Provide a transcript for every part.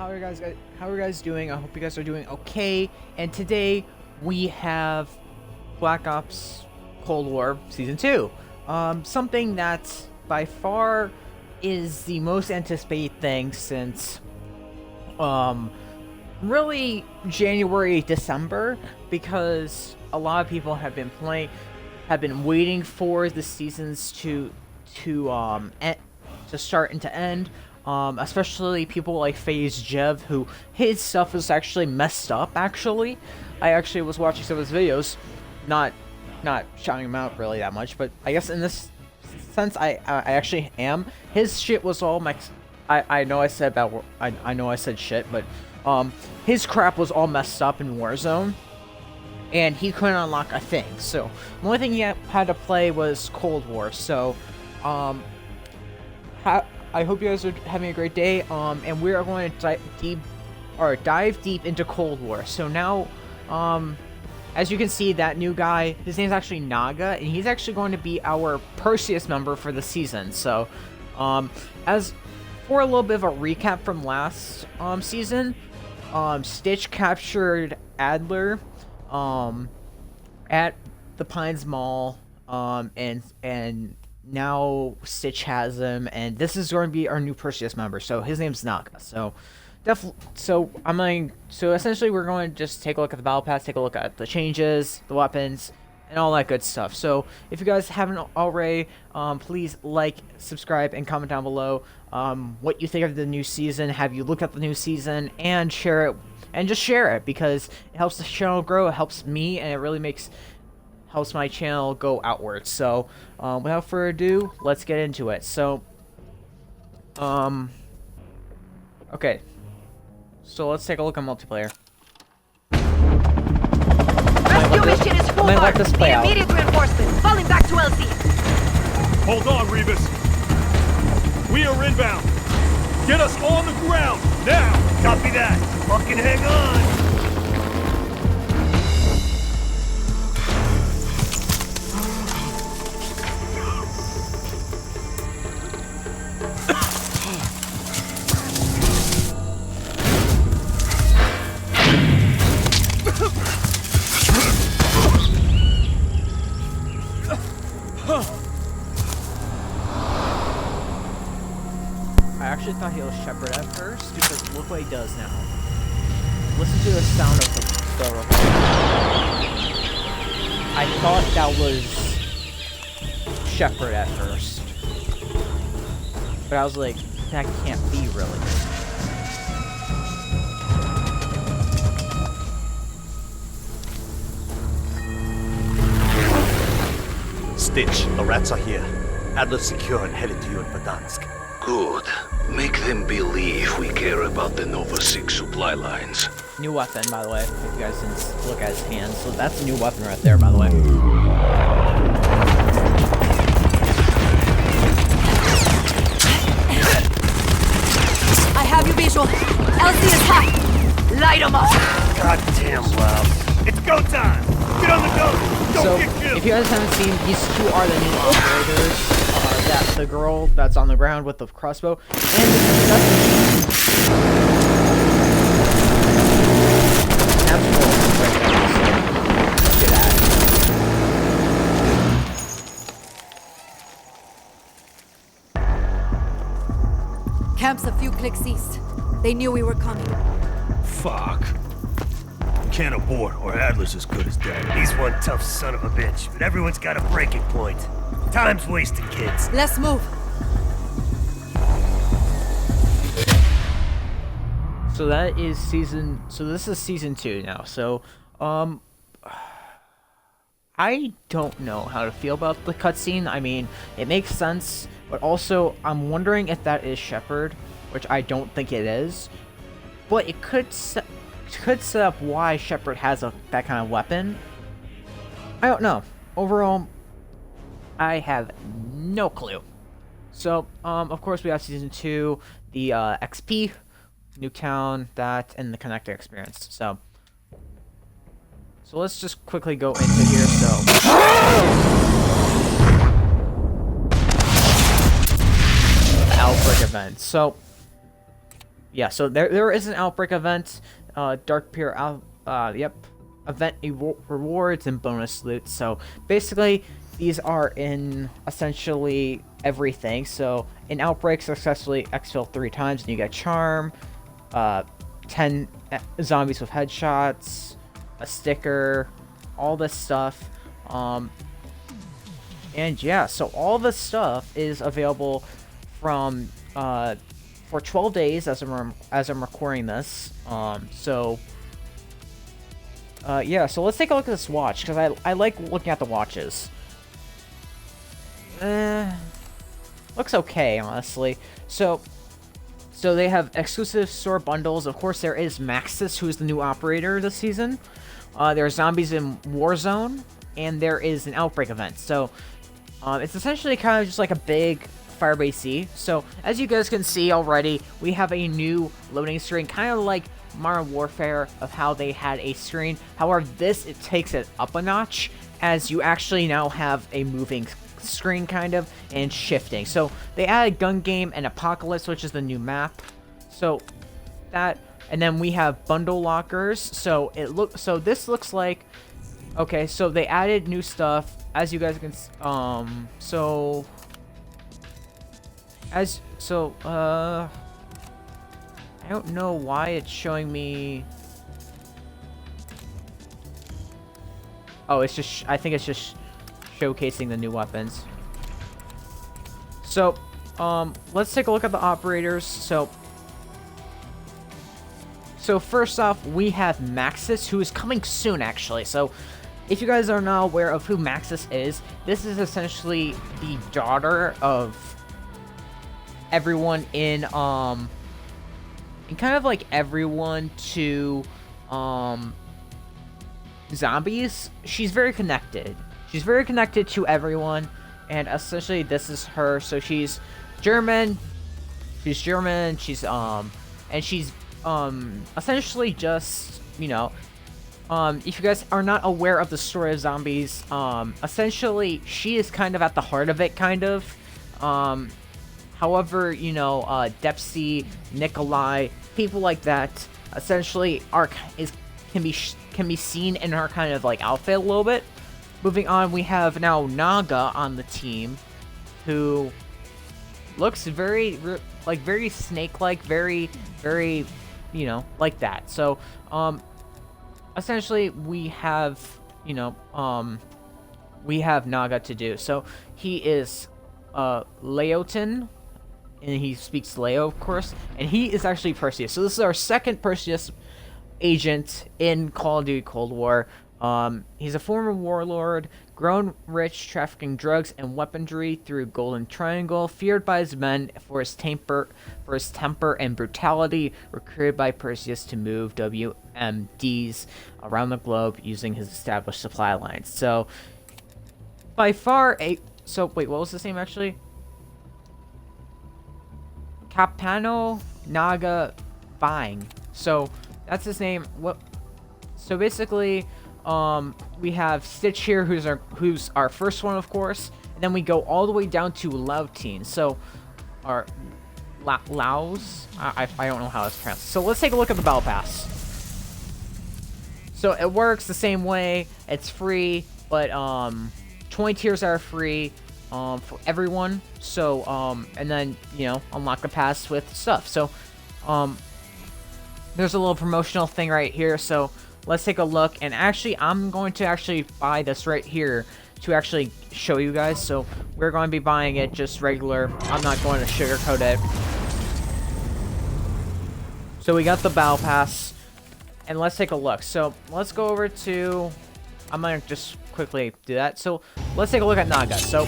How are you guys doing? I hope you guys are doing okay. And today we have Black Ops Cold War Season 2. Something that by far is the most anticipated thing since really January, December, because a lot of people have been waiting for the seasons to start and to end. Especially people like FaZe Jev, who his stuff was actually messed up. Actually, I actually was watching some of his videos, not shouting him out really that much, but I guess in this sense, I actually am. His shit was all I know I said about I know I said shit, but his crap was all messed up in Warzone, and he couldn't unlock a thing. So the only thing he had to play was Cold War. So I hope you guys are having a great day, and we are going to dive deep into Cold War. So now, as you can see, that new guy, his name's actually Naga, and he's actually going to be our Perseus member for the season. So, as for a little bit of a recap from last season, Stitch captured Adler at the Pines Mall, and now Stitch has him, and this is going to be our new Perseus member. So his name's Naga. So so essentially we're going to just take a look at the battle pass, take a look at the changes, the weapons, and all that good stuff. So if you guys haven't already, please like, subscribe, and comment down below what you think of the new season. Have you looked at the new season, and share it, and just share it, because it helps the channel grow, it helps me, and it really helps my channel go outwards. So without further ado, let's get into it. So okay, so let's take a look at multiplayer. Rescue mission is full mark. Let this play out. Immediate reinforcement. Falling back to LZ. Hold on, Revis. We are inbound. Get us on the ground now. Copy that. Fucking hang on. I actually thought he was Shepard at first, because look what he does now. Listen to the sound of the revolver. I thought that was Shepard at first, but I was like, that can't be really. Stitch, the rats are here. Adler's secure and headed to you in Verdansk. Good. Make them believe we care about the Nova 6 supply lines. New weapon, by the way, if you guys didn't look at his hands. So that's a new weapon right there, by the way. I have you visual. LZ is hot. Light them up. Goddamn loud. It's go time. Get on the go. Don't So, get killed. if you guys haven't seen, these two are the new operators. That the girl that's on the ground with the crossbow, and Camp's a few clicks east. They knew we were coming. Fuck. Can't abort, or Adler's as good as dead. He's one tough son of a bitch, but everyone's got a breaking point. Time's wasted, kids. Let's move. So that is season. So this is season 2 now. So I don't know how to feel about the cutscene. I mean, it makes sense, but also I'm wondering if that is Shepard, which I don't think it is. But it could set up why Shepard has that kind of weapon. I don't know. Overall, I have no clue. So, of course, we have Season 2, the XP, Nuketown, that, and the connector experience. So let's just quickly go into here. So, outbreak event. So, yeah, so there is an outbreak event, Dark Pier yep, event rewards and bonus loot. So basically, these are in essentially everything. So in outbreak, successfully exfil 3 times, and you get charm, 10 zombies with headshots, a sticker, all this stuff. And yeah, so all this stuff is available from for 12 days as I'm recording this. Yeah, so let's take a look at this watch, because I like looking at the watches. Looks okay, honestly. So they have exclusive store bundles. Of course, there is Maxis, who is the new operator this season. There are zombies in Warzone, and there is an outbreak event. So it's essentially kind of just like a big Firebase C. So as you guys can see already, we have a new loading screen, kind of like Modern Warfare, of how they had a screen. However, it takes it up a notch, as you actually now have a moving screen kind of and shifting. So they added gun game and Apocalypse, which is the new map. So that, and then we have bundle lockers. So this looks like, okay, so they added new stuff, as you guys can I don't know why it's showing me. Oh, it's just, I think it's just showcasing the new weapons. So, let's take a look at the operators. So first off, we have Maxis, who is coming soon, actually. So, if you guys are not aware of who Maxis is, this is essentially the daughter of everyone in, and kind of like everyone to, zombies. She's very connected. She's very connected to everyone, and essentially this is her. So she's German. She's essentially just, you know, if you guys are not aware of the story of zombies, essentially she is kind of at the heart of it, kind of. However, you know, Depsy, Nikolai, people like that, essentially can be seen in her kind of like outfit a little bit. Moving on, we have now Naga on the team, who looks very snake-like, very, you know, like that. So, essentially, we have, you know, we have Naga to do. So, he is, Leotin, and he speaks Leo, of course, and he is actually Perseus. So, this is our second Perseus agent in Call of Duty Cold War. He's a former warlord, grown rich trafficking drugs and weaponry through Golden Triangle, feared by his men for his temper and brutality, recruited by Perseus to move WMDs around the globe using his established supply lines. So, by far so wait, what was his name actually? Capano Naga Vine. So that's his name. So basically, we have Stitch here, who's our first one, of course, and then we go all the way down to Lautin. So, our Laos. I don't know how it's pronounced. So let's take a look at the Battle Pass. So it works the same way. It's free, but 20 tiers are free for everyone. So and then, you know, unlock the pass with stuff. So there's a little promotional thing right here. So let's take a look, and actually I'm going to actually buy this right here to actually show you guys. So we're going to be buying it just regular. I'm not going to sugarcoat it. So we got the Battle Pass, and let's take a look. So let's go over to, I'm going to just quickly do that. So let's take a look at Naga. So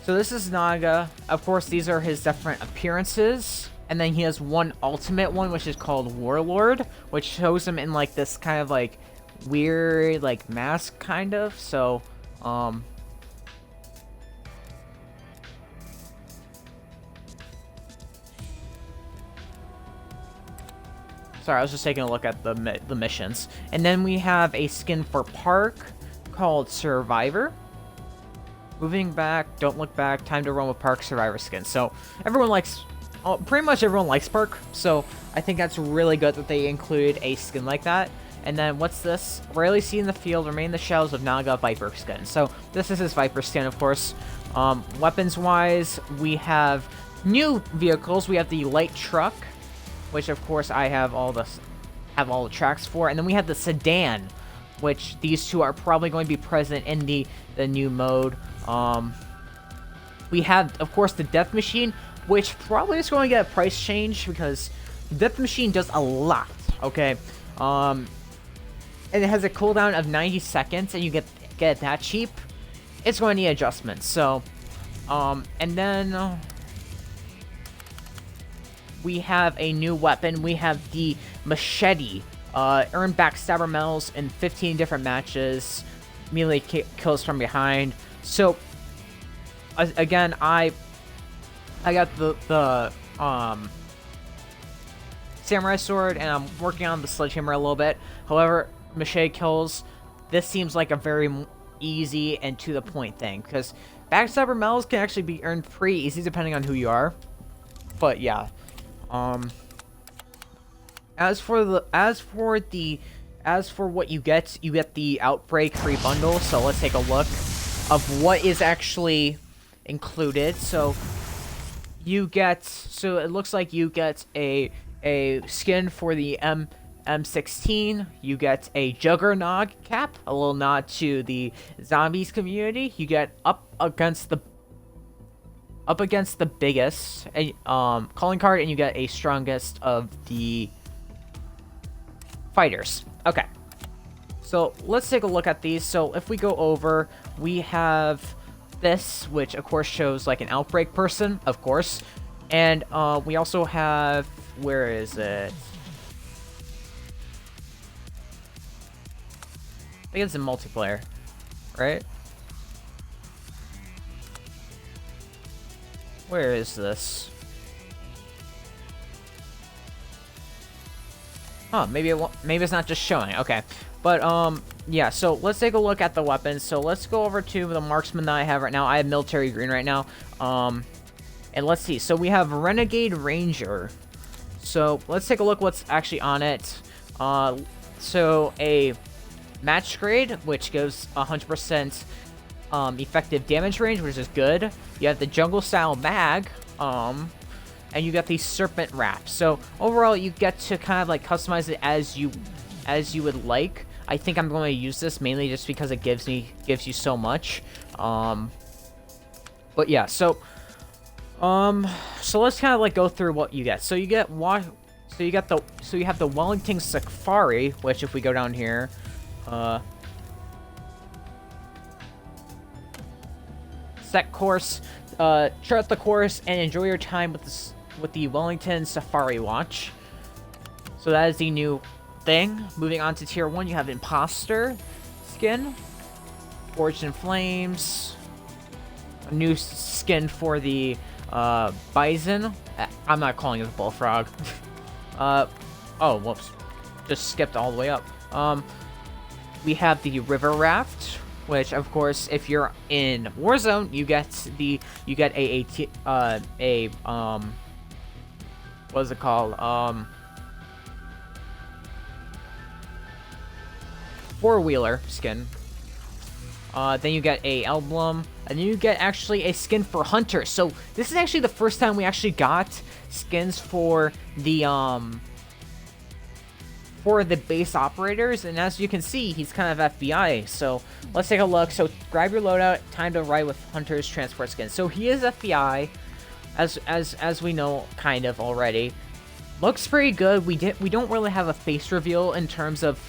this is Naga. Of course, these are his different appearances. And then he has one ultimate one, which is called Warlord, which shows him in like this kind of like weird like mask kind of. So sorry, I was just taking a look at the missions. And then we have a skin for Park called Survivor. Moving back, don't look back, time to run with Park Survivor skin. So everyone likes, pretty much everyone likes Park. So I think that's really good that they include a skin like that. And then what's this? Rarely seen in the field, remain in the shells of Naga Viper skin. So this is his Viper skin, of course. Weapons-wise, we have new vehicles. We have the light truck, which of course I have all the tracks for, and then we have the sedan, which these two are probably going to be present in the new mode. We have, of course, the Death Machine, which probably is going to get a price change because the Death Machine does a lot. Okay. And it has a cooldown of 90 seconds, and you get it that cheap. It's going to need adjustments. So, and then we have a new weapon. We have the machete. Earn backstabber medals in 15 different matches. Melee kills from behind. So, again, I got the samurai sword, and I'm working on the sledgehammer a little bit. However, machete kills, this seems like a very easy and to the point thing, because backstabber medals can actually be earned pretty easy depending on who you are. But yeah, as for what you get the Outbreak free bundle. So let's take a look of what is actually included. So it looks like you get a skin for the M16. You get a Juggernog cap, a little nod to the zombies community. You get up against the biggest calling card, and you get a strongest of the fighters. Okay, so let's take a look at these. So if we go over, we have this, which of course shows like an Outbreak person, of course, and we also have, where is it? I think it's in multiplayer, right? Where is this? Oh, maybe it's not just showing. Okay, but yeah. So let's take a look at the weapons. So let's go over to the marksman that I have right now. I have military green right now. And let's see. So we have Renegade Ranger. So let's take a look what's actually on it. So a match grade, which gives 100% effective damage range, which is good. You have the jungle style mag, and you got the serpent wrap. So overall, you get to kind of like customize it as you would like. I think I'm going to use this mainly just because it gives you so much. But yeah, so let's kind of like go through what you get. So you have the Wellington Safari, which if we go down here, set course, chart the course and enjoy your time with the Wellington Safari watch. So that is the new thing. Moving on to tier 1, you have Imposter skin, Forged in Flames, a new skin for the Bison. I'm not calling it the Bullfrog. Oh, whoops, just skipped all the way up. We have the River Raft, which of course, if you're in Warzone, you get a what is it called? Four-wheeler skin. Then you get a emblem, and then you get actually a skin for Hunter. So this is actually the first time we actually got skins for the base operators, and as you can see, he's kind of FBI. So let's take a look. So grab your loadout, time to ride with Hunter's transport skin. So he is FBI, as we know kind of already. Looks pretty good. We don't really have a face reveal in terms of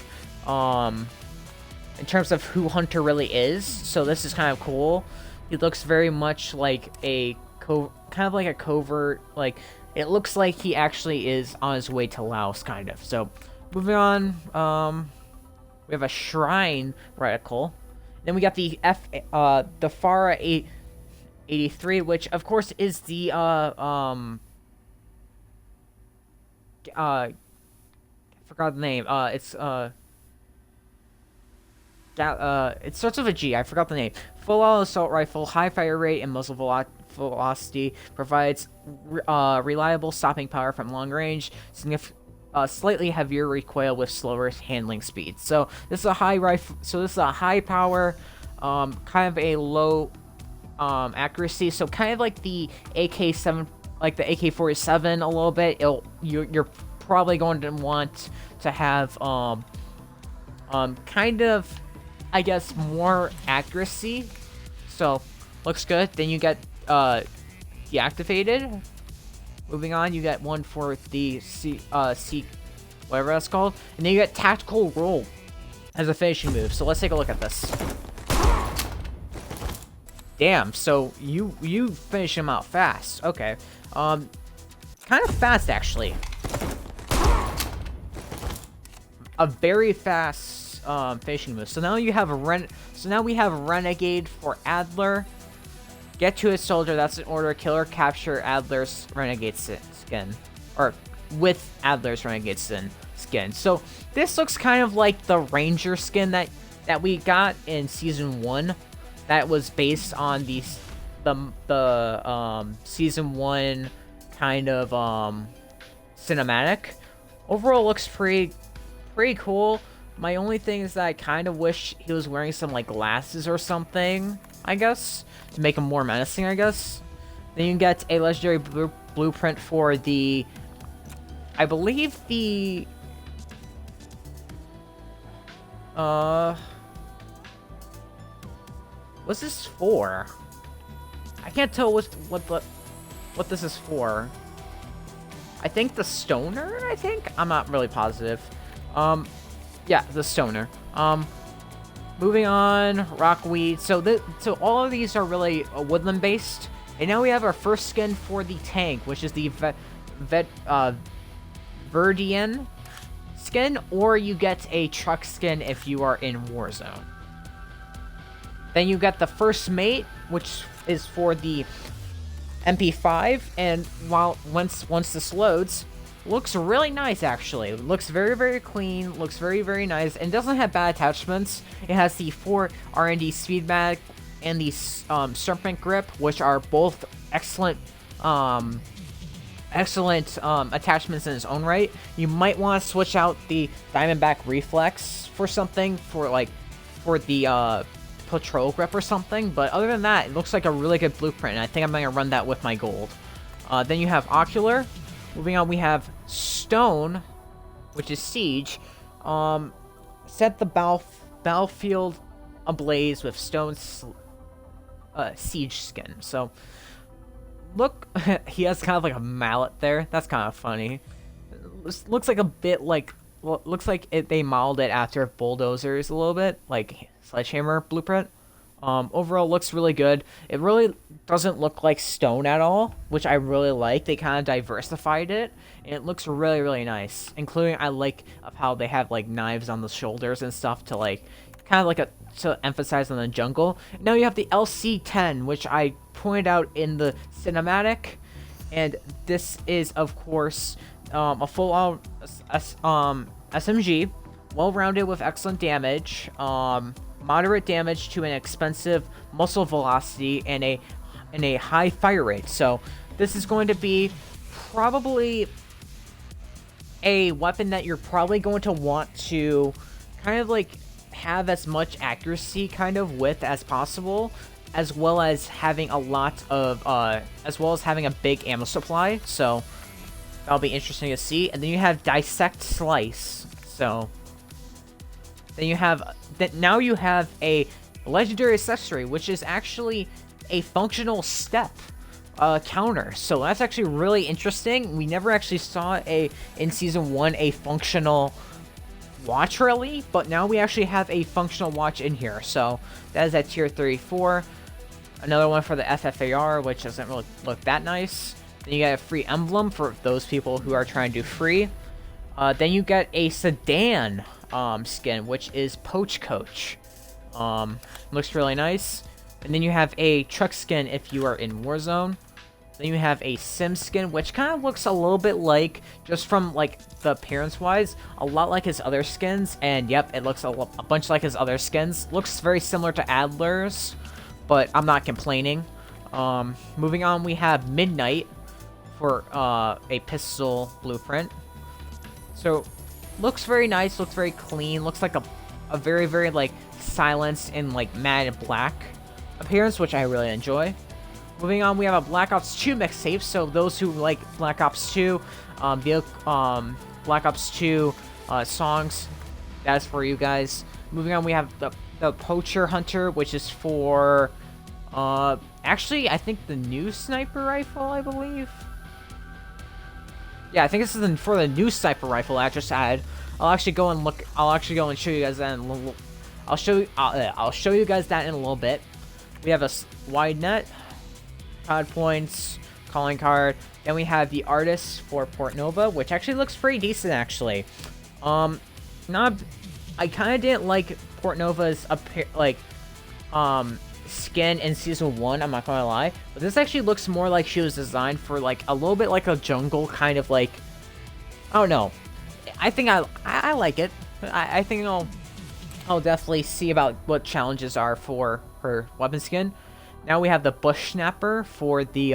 who Hunter really is. So this is kind of cool. He looks very much like a covert, like it looks like he actually is on his way to Laos, kind of. So moving on, we have a Shrine Reticle. Then we got the Farah 83, which of course is the I forgot the name. It starts with a G. I forgot the name. Full-auto assault rifle, high fire rate and muzzle velocity, provides reliable stopping power from long range, slightly heavier recoil with slower handling speed. So this is a high rifle. So this is a high power, kind of a low accuracy. So kind of like the AK-7, like the AK-47 a little bit. You're probably going to want to have kind of, I guess, more accuracy. So looks good. Then you get deactivated. Moving on, you get one for the C whatever that's called, and then you get tactical roll as a finishing move. So let's take a look at this. Damn, so you finish him out fast. Okay, kind of fast actually. A very fast finishing move. So now you have we have Renegade for Adler. Get to a soldier. That's an order. Kill or capture Adler's Renegade skin, or with Adler's Renegade skin. So this looks kind of like the Ranger skin that we got in season 1. That was based on the season 1 kind of cinematic. Overall, looks pretty cool. My only thing is that I kind of wish he was wearing some like glasses or something, I guess, to make him more menacing, I guess. Then you get a legendary blueprint for the, I believe the, what's this for? I can't tell what this is for. I think the stoner, I'm not really positive. Yeah, the stoner. Moving on, rockweed. So all of these are really woodland based. And now we have our first skin for the tank, which is the Verdansk skin, or you get a truck skin if you are in Warzone. Then you get the first mate, which is for the MP5, and once this loads, looks really nice actually. It looks very clean, looks very nice, and doesn't have bad attachments. It has the 4 R&D speed mag and the serpent grip, which are both excellent attachments in its own right. You might want to switch out the Diamondback reflex for something, for the patrol grip or something, but other than that, it looks like a really good blueprint, and I think I'm going to run that with my gold. Then you have Ocular. Moving on, we have Stone, which is Siege. Set the battlefield ablaze with Stone's Siege skin. So, look, he has kind of like a mallet there. That's kind of funny. Looks like a bit like, well, looks like they modeled it after Bulldozers a little bit, like Sledgehammer blueprint. Overall, looks really good. It really doesn't look like Stone at all, which I really like. They kind of diversified it, and it looks really nice. Including, I like of how they have like knives on the shoulders and stuff to like, kind of like to emphasize on the jungle. Now you have the LC-10, which I pointed out in the cinematic, and this is of course a full-on SMG, well-rounded with excellent damage. Moderate damage to an expensive muzzle velocity and a high fire rate. So this is going to be probably a weapon that you're probably going to want to kind of like have as much accuracy kind of with as possible, as well as having a lot of having a big ammo supply. So that'll be interesting to see. And then you have Dissect Slice. So then you have now you have a legendary accessory, which is actually a functional step counter. So that's actually really interesting. We never actually saw in season 1 a functional watch really, but now we actually have a functional watch in here. So that is at tier 34. Another one for the FFAR, which doesn't really look that nice. Then you get a free emblem for those people who are trying to do free. Then you get a sedan skin, which is Poach Coach. Looks really nice. And then you have a truck skin if you are in Warzone. Then you have a sim skin, which kind of looks a little bit like, just from like the appearance wise, a lot like his other skins. And yep, it looks a bunch like his other skins. Looks very similar to Adler's, but I'm not complaining. Moving on, we have Midnight for a pistol blueprint. So, looks very nice, looks very clean, looks like a very, very, like, silenced and, like, matte black appearance, which I really enjoy. Moving on, we have a Black Ops 2 mixtape, so those who like Black Ops 2, Black Ops 2 songs, that's for you guys. Moving on, we have the Poacher Hunter, which is for, actually, I think the new sniper rifle, I believe. Yeah, I think this is for the new sniper rifle I just added. I'll actually go and show you guys that in a little. I'll show you guys that in a little bit. We have a wide net, COD points, calling card. Then we have the artist for Port Nova, which actually looks pretty decent, actually. I kind of didn't like Port Nova's skin in Season 1, I'm not gonna lie. But this actually looks more like she was designed for, like, a little bit like a jungle kind of, like, I don't know. I think I like it. I think I'll definitely see about what challenges are for her weapon skin. Now we have the Bush Snapper for the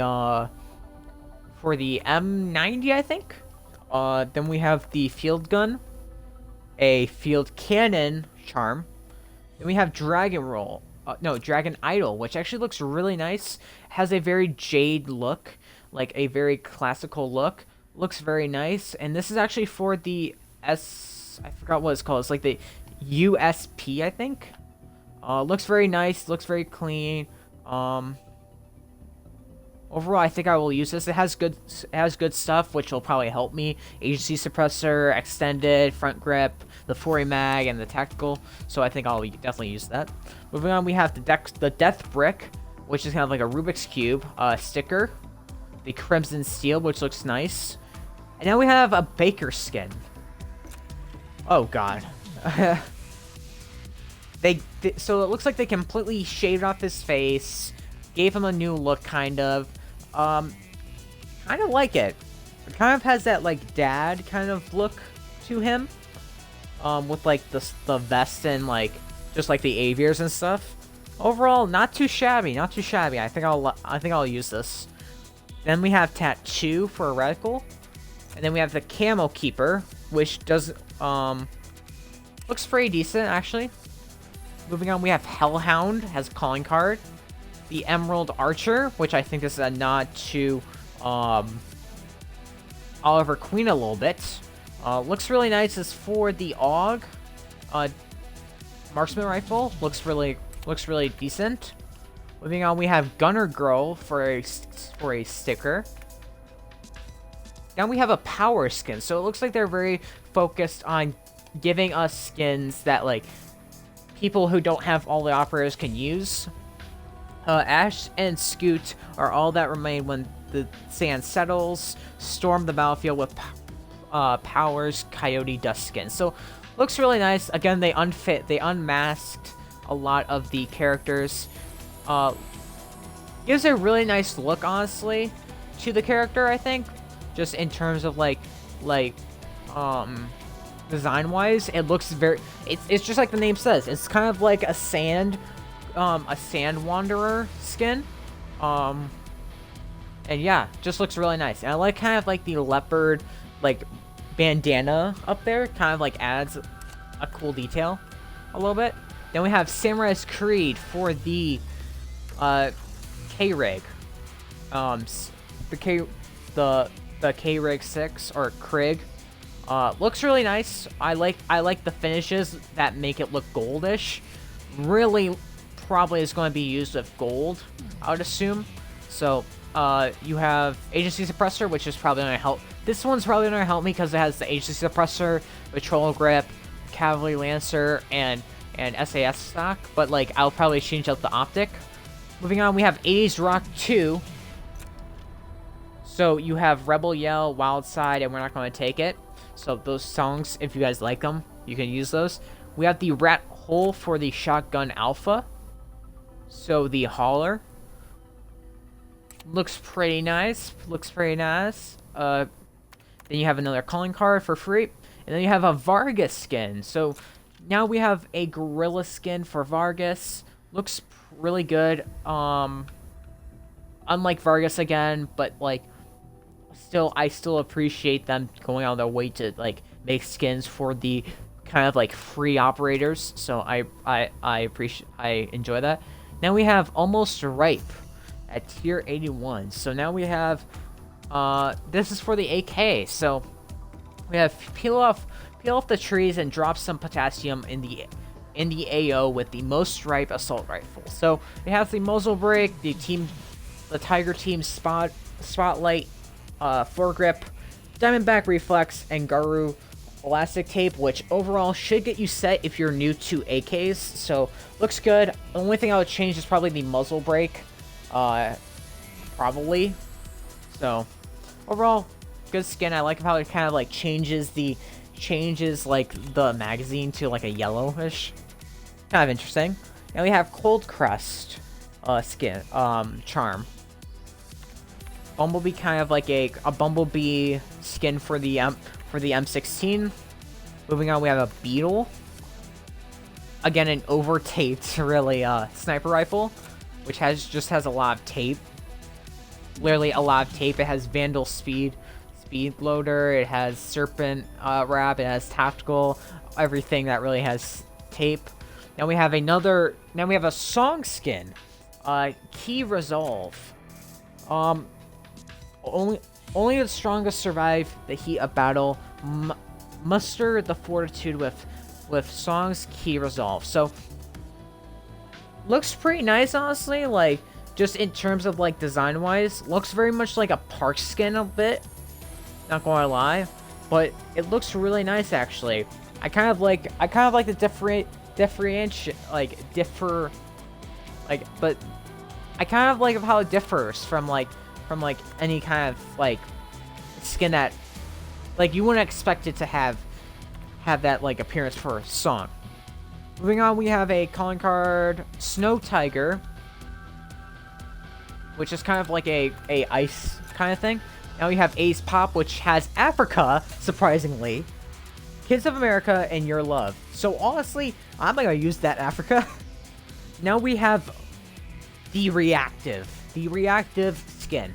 M90, I think. Then we have the Field Gun, a Field Cannon charm. Then we have Dragon Idol, which actually looks really nice. Has a very jade look, like a very classical look. Looks very nice, and this is actually for the I forgot what it's called. It's like the USP, I think. Looks very nice. Looks very clean. Overall, I think I will use this. It has good stuff, which will probably help me. Agency suppressor, extended, front grip, the 40 mag, and the tactical. So I think I'll definitely use that. Moving on, we have the Death Brick, which is kind of like a Rubik's Cube sticker. The Crimson Steel, which looks nice. And now we have a Baker skin. Oh god. So it looks like they completely shaved off his face, gave him a new look, kind of. Kind of like it. It kind of has that, like, dad kind of look to him. With, like, the vest and, like, just, like, the aviators and stuff. Overall, not too shabby, not too shabby. I think I'll use this. Then we have Tattoo for a reticle. And then we have the Camo Keeper, which does, looks pretty decent, actually. Moving on, we have Hellhound, has a calling card. The Emerald Archer, which I think this is a nod to Oliver Queen a little bit. Looks really nice. It's for the AUG marksman rifle. Looks really decent. Moving on, we have Gunner Girl for a sticker. Now we have a power skin. So it looks like they're very focused on giving us skins that, like, people who don't have all the operators can use. Ash and Scoot are all that remain when the sand settles. Storm the battlefield with Powers Coyote Dust skin. So looks really nice. Again, they unmasked a lot of the characters. Gives a really nice look, honestly, to the character, I think. Just in terms of design wise, it looks very, it's just like the name says. It's kind of like a sand wanderer skin. And yeah, just looks really nice. And I like kind of like the leopard, like, bandana up there. Kind of like adds a cool detail a little bit. Then we have Samurai's Creed for the K-Rig. The K-Rig 6 or Krig. Looks really nice. I like the finishes that make it look goldish. Really, probably is going to be used with gold, I would assume. So, you have Agency Suppressor, which is probably going to help. This one's probably going to help me because it has the Agency Suppressor, Patrol Grip, Cavalry Lancer, and SAS stock. But, like, I'll probably change out the optic. Moving on, we have 80s Rock 2. So, you have Rebel Yell, Wild Side, and We're Not Going to Take It. So, those songs, if you guys like them, you can use those. We have the Rat Hole for the Shotgun Alpha. So, the Hauler. Looks pretty nice. Then you have another calling card for free. And then you have a Vargas skin. So, now we have a Gorilla skin for Vargas. Looks really good. Unlike Vargas again, but like I still appreciate them going out of their way to like make skins for the kind of like free operators. So I enjoy that. Now we have Almost Ripe at tier 81. So now we have this is for the AK. So we have peel off the trees and drop some potassium in the AO with the Most Ripe assault rifle. So it has the muzzle brake, the Tiger Team spotlight, foregrip, Diamondback reflex, and Garu elastic tape, which overall should get you set if you're new to AKs. So looks good. The only thing I would change is probably the muzzle brake, probably. So overall, good skin. I like how it kind of like changes like the magazine to like a yellowish. Kind of interesting. And we have Cold Crust skin charm. Bumblebee, kind of like a Bumblebee skin for the M16. Moving on, we have a Beetle. Again, an over-taped, really, sniper rifle, which just has a lot of tape. Literally a lot of tape. It has Vandal speed loader. It has Serpent wrap. It has tactical. Everything that really has tape. Now we have a song skin. Key Resolve. Only the strongest survive the heat of battle. Muster the fortitude with Song's Key Resolve. So looks pretty nice, honestly. Like just in terms of like design wise, looks very much like a park skin a bit. Not gonna lie, but it looks really nice actually. I kind of like the but I kind of like how it differs from any kind of like skin that like you wouldn't expect it to have that like appearance for a song. Moving on, we have a calling card Snow Tiger, which is kind of like a ice kind of thing. Now we have Ace Pop, which has Africa, surprisingly, Kids of America, and Your Love. So honestly, I'm not gonna use that Africa. Now we have the reactive skin.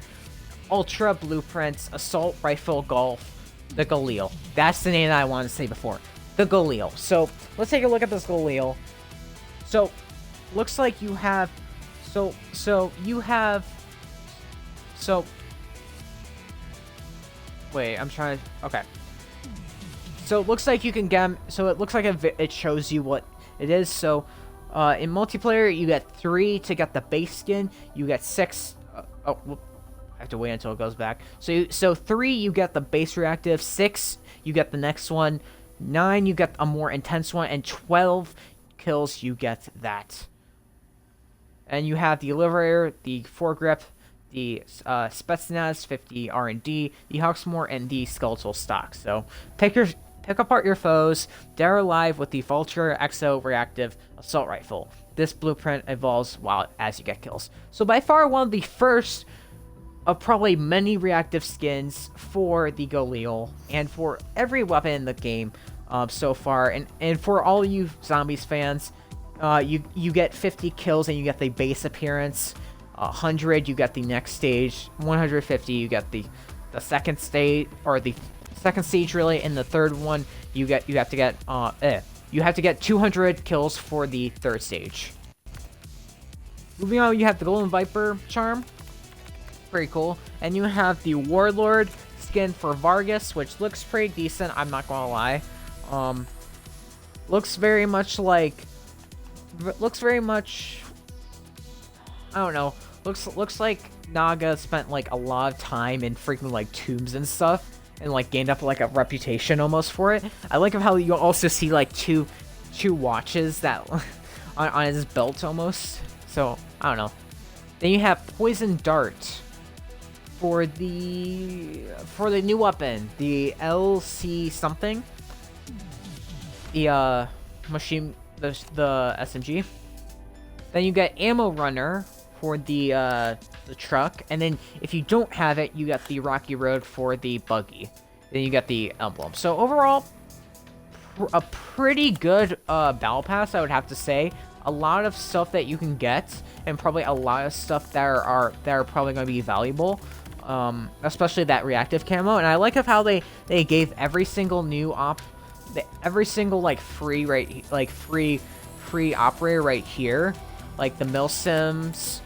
Ultra Blueprints, Assault Rifle Golf, the Galil. That's the name that I wanted to say before. The Galil. So let's take a look at this Galil. So looks like you have wait, I'm trying to, okay. So it looks like you can get, so it looks like it shows you what it is. So in multiplayer, you get 3 to get the base skin. You get 6. I have to wait until it goes back. So 3, you get the base reactive. 6, you get the next one. 9, you get a more intense one. And 12 kills, you get that. And you have the Liberator, the Foregrip, the Spetsnaz, 50 R&D, the Hawksmoor, and the Skeletal Stock. So pick apart your foes. They're alive with the Vulture Exo Reactive Assault Rifle. This blueprint evolves as you get kills. So by far one of the first of probably many reactive skins for the Galil and for every weapon in the game so far. And for all you Zombies fans, you get 50 kills and you get the base appearance. 100 you get the next stage. 150 you get the second stage, or the second stage really, and the third one you have to get 200 kills for the third stage. Moving on, you have the Golden Viper charm. Pretty cool. And you have the Warlord skin for Vargas, which looks pretty decent, I'm not gonna lie. Looks very much I don't know. Looks like Naga spent like a lot of time in freaking like tombs and stuff, and like gained up like a reputation almost for it. I like how you also see like two watches that on his belt almost. So I don't know. Then you have Poison Dart for the new weapon, the LC something. The machine, the SMG. Then you get Ammo Runner for the truck, and then if you don't have it, you get the Rocky Road for the buggy. Then you get the emblem. So overall, a pretty good battle pass, I would have to say. a lot of stuff that you can get, and probably a lot of stuff that are probably going to be valuable. Especially that reactive camo, and I like of how they gave every single new every single like free free operator right here, like the mill sims,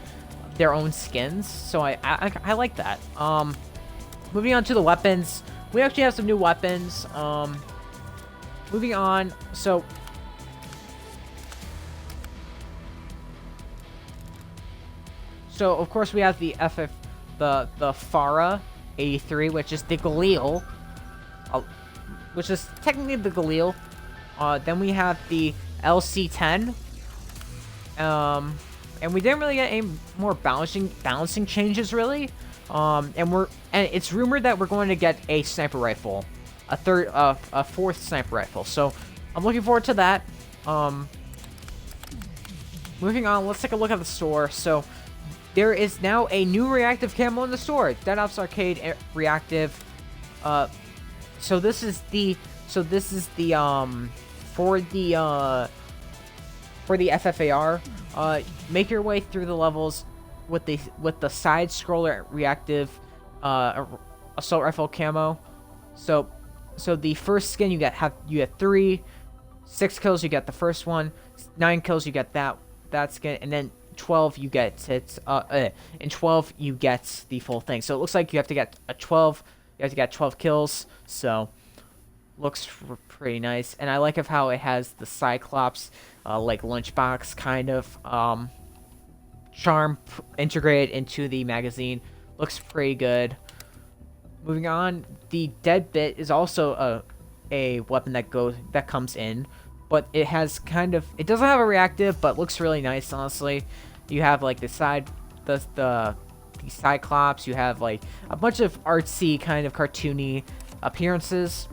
their own skins. So I like that. Moving on to the weapons, we actually have some new weapons. Moving on, so of course we have the the Farah 83, which is the Galil, which is technically the Galil. Then we have the LC10, and we didn't really get any more balancing changes really. And it's rumored that we're going to get a sniper rifle, a fourth sniper rifle. So I'm looking forward to that. Moving on, let's take a look at the store. So there is now a new reactive camo in the store, Dead Ops Arcade Reactive. So this is the for the FFAR. Make your way through the levels with the side scroller reactive assault rifle camo. So the first skin you get 3, 6 kills you get the first one, 9 kills you get that skin, and then 12 you get it. In 12 you get the full thing. So it looks like you have to get 12 kills. So looks pretty nice, and I like of how it has the Cyclops like lunchbox kind of charm integrated into the magazine. Looks pretty good. Moving on, the dead bit is also a weapon that comes in, but it doesn't have a reactive, but looks really nice. Honestly, you have like the Cyclops. You have like a bunch of artsy kind of cartoony appearances.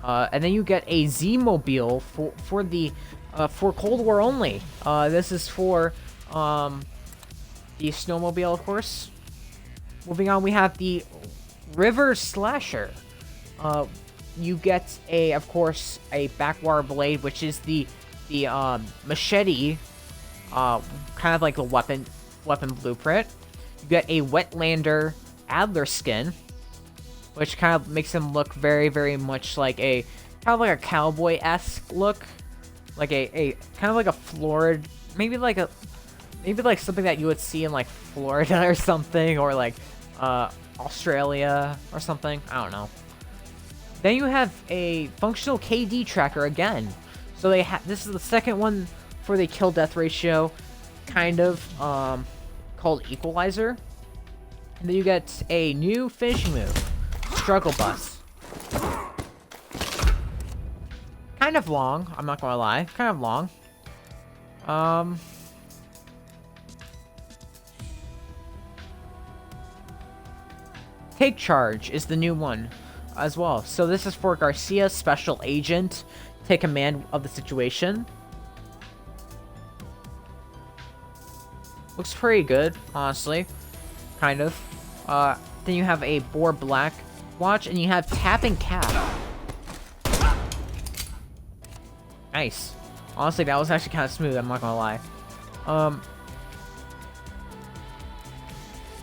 And then you get a Z-Mobile for Cold War only. This is for the snowmobile, of course. Moving on, we have the River Slasher. You get of course, a backwire blade, which is the machete, kind of like a weapon blueprint. You get a Wetlander Adler skin, which kind of makes him look very, very much like a cowboy-esque look, like a kind of like a Florida, maybe like something that you would see in like Florida or something, or like Australia or something. I don't know. Then you have a functional KD tracker again. So this is the second one for the kill-death ratio, kind of called Equalizer. And then you get a new finishing move, Struggle Bus. Kind of long, I'm not gonna lie. Kind of long. Take Charge is the new one as well. So this is for Garcia, Special Agent. Take command of the situation. Looks pretty good, honestly. Kind of. Then you have a Boar Black watch, and you have Tap and Cap. Nice. Honestly, that was actually kind of smooth, I'm not gonna lie.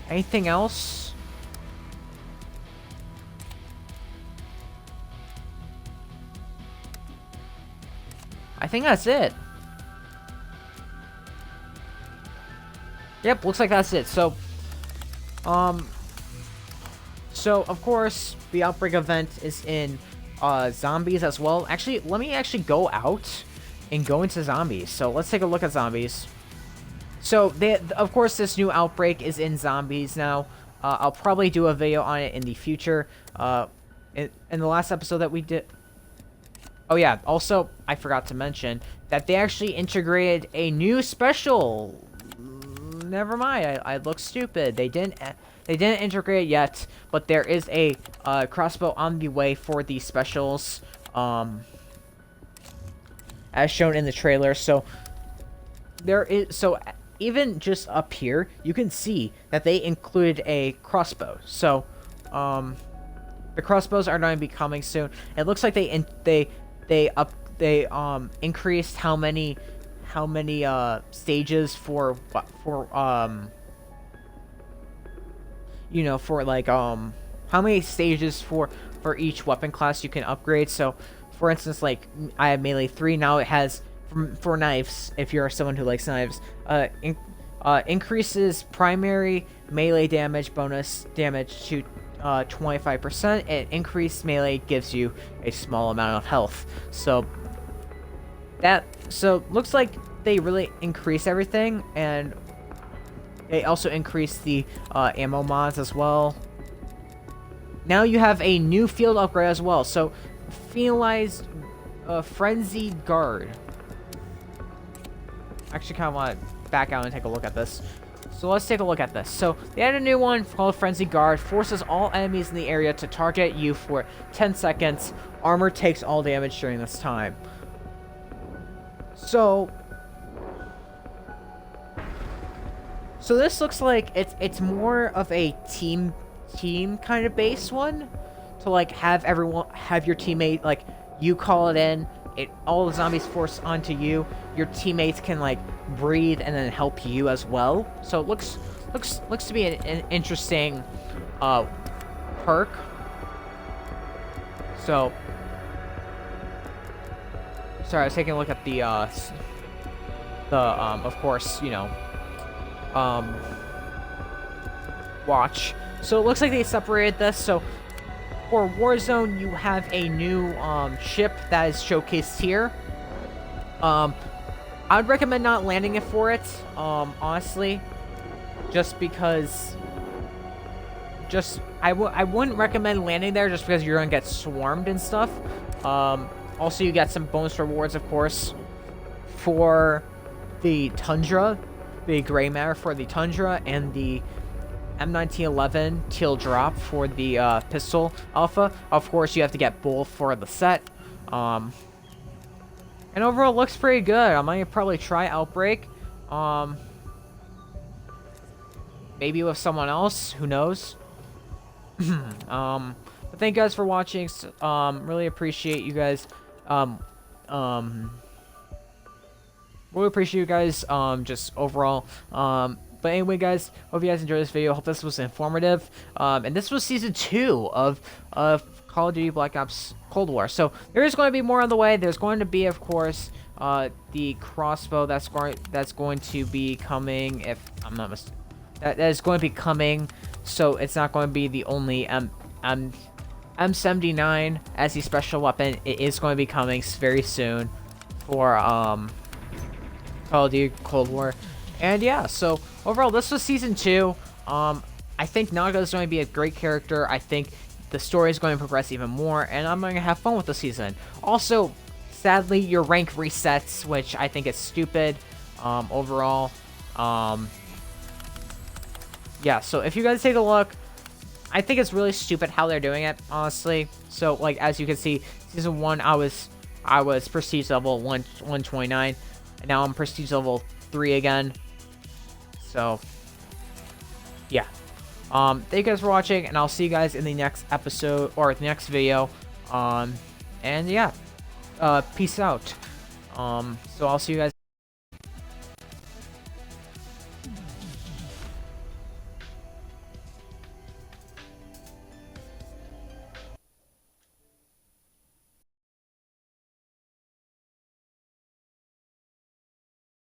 Anything else? I think that's it. Yep, looks like that's it. So of course, the Outbreak event is in Zombies as well. Actually, let me go out and go into Zombies. So let's take a look at Zombies. So of course, this new Outbreak is in Zombies now. I'll probably do a video on it in the future. In the last episode that we did. Oh yeah, also, I forgot to mention that they actually integrated a new special. Never mind, I look stupid. They didn't integrate it yet, but there is a crossbow on the way for the specials, as shown in the trailer. So even just up here, you can see that they included a crossbow. So the crossbows are going to be coming soon. It looks like they increased how how many stages for you know, for like how many stages for each weapon class you can upgrade. So for instance, like I have melee 3, now it has for knives, if you're someone who likes knives, increases primary melee damage bonus damage to 25%, and increased melee gives you a small amount of health. So looks like they really increase everything, and they also increase the ammo mods as well. Now you have a new field upgrade as well. So finalized frenzied guard. Actually, kind of want to back out and take a look at this. So let's take a look at this. So they added a new one called Frenzy Guard. Forces all enemies in the area to target you for 10 seconds. Armor takes all damage during this time. So this looks like it's more of a team kind of based one, to like have your teammate, like you call it in, all the zombies force onto you. Your teammates can like breathe and then help you as well. So it looks to be an interesting perk. So sorry, I was taking a look at the of course, you know, watch. So it looks like they separated this. So for Warzone, you have a new ship that is showcased here. I would recommend not landing it for it, honestly, just because. I wouldn't recommend landing there just because you're gonna get swarmed and stuff. Also, you get some bonus rewards, of course, for the Tundra, the gray matter for the Tundra, and the M1911 teal drop for the pistol alpha. Of course, you have to get both for the set. And overall, it looks pretty good. I might probably try Outbreak. Maybe with someone else. Who knows? But thank you guys for watching. Really appreciate you guys. Really appreciate you guys. Just overall. But anyway, guys, hope you guys enjoyed this video. Hope this was informative. And this was season 2 of Call of Duty Black Ops Cold War. So there is going to be more on the way. There's going to be, of course, the crossbow that's going to be coming. If I'm not mistaken, that is going to be coming. So it's not going to be the only M79 as the special weapon. It is going to be coming very soon for Call of Duty Cold War. And yeah, so overall, this was season 2. I think Naga is going to be a great character. I think the story is going to progress even more, and I'm going to have fun with the season. Also, sadly, your rank resets, which I think is stupid. Overall, yeah. So if you guys take a look, I think it's really stupid how they're doing it, honestly. So like as you can see, season 1, I was prestige level 129, and now I'm prestige level 3 again. So yeah, thank you guys for watching, and I'll see you guys in the next episode or the next video. And yeah, peace out. So I'll see you guys